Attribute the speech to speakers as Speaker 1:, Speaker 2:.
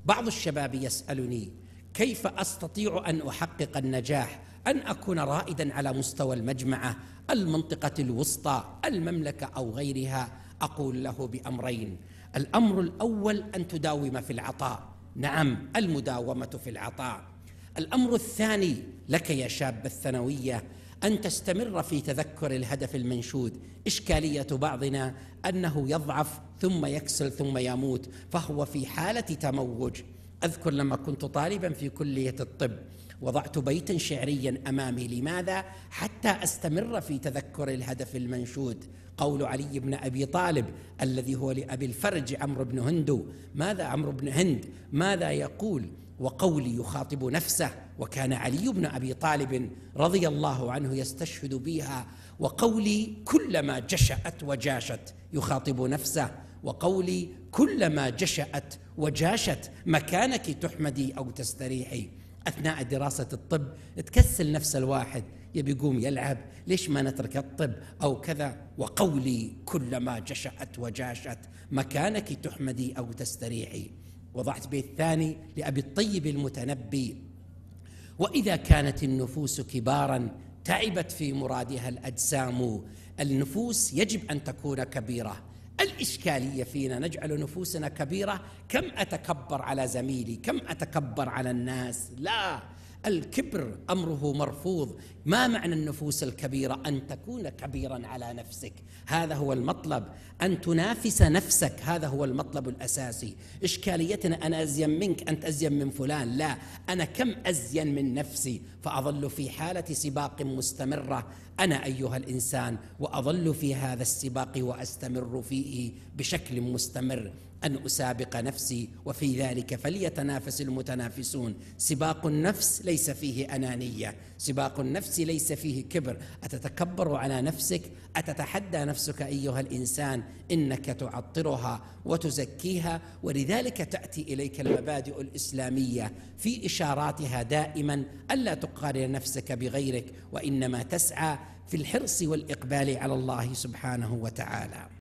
Speaker 1: بعض الشباب يسألني: كيف أستطيع أن أحقق النجاح، أن أكون رائداً على مستوى المجمعة، المنطقة الوسطى، المملكة أو غيرها؟ أقول له بأمرين: الأمر الأول أن تداوم في العطاء، نعم، المداومة في العطاء. الأمر الثاني لك يا شاب الثانوية أن تستمر في تذكر الهدف المنشود. إشكالية بعضنا أنه يضعف ثم يكسل ثم يموت، فهو في حالة تموج. أذكر لما كنت طالبا في كلية الطب وضعت بيتا شعريا أمامي. لماذا؟ حتى أستمر في تذكر الهدف المنشود. قول علي بن أبي طالب الذي هو لأبي الفرج عمرو بن هند، عمرو بن هند ماذا يقول؟ وقولي يخاطب نفسه، وكان علي بن أبي طالب رضي الله عنه يستشهد بها: وقولي كلما جشأت وجاشت، يخاطب نفسه، وقولي كلما جشأت وجاشت مكانك تحمدي أو تستريحي. أثناء دراسة الطب تكسل نفس الواحد، يبي يقوم يلعب، ليش ما نترك الطب أو كذا؟ وقولي كلما جشأت وجاشت مكانك تحمدي أو تستريحي. وضعت بيت ثاني لأبي الطيب المتنبي: وإذا كانت النفوس كبارا تعبت في مرادها الأجسام. النفوس يجب أن تكون كبيرة. الإشكالية فينا نجعل نفوسنا كبيرة، كم أتكبر على زميلي، كم أتكبر على الناس. لا، الكبر أمره مرفوض. ما معنى النفوس الكبيرة؟ أن تكون كبيرا على نفسك، هذا هو المطلب، أن تنافس نفسك، هذا هو المطلب الأساسي. إشكاليتنا أنا أزين منك، أنت أزين من فلان. لا، أنا كم أزين من نفسي، فأظل في حالة سباق مستمرة أنا أيها الإنسان، وأظل في هذا السباق وأستمر فيه بشكل مستمر، أن أسابق نفسي، وفي ذلك فليتنافس المتنافسون. سباق النفس ليس فيه أنانية، سباق النفس ليس فيه كبر. أتتكبر على نفسك؟ أتتحدى نفسك أيها الإنسان؟ إنك تعطرها وتزكيها، ولذلك تأتي إليك المبادئ الإسلامية في إشاراتها دائما ألا تقارن نفسك بغيرك، وإنما تسعى في الحرص والإقبال على الله سبحانه وتعالى.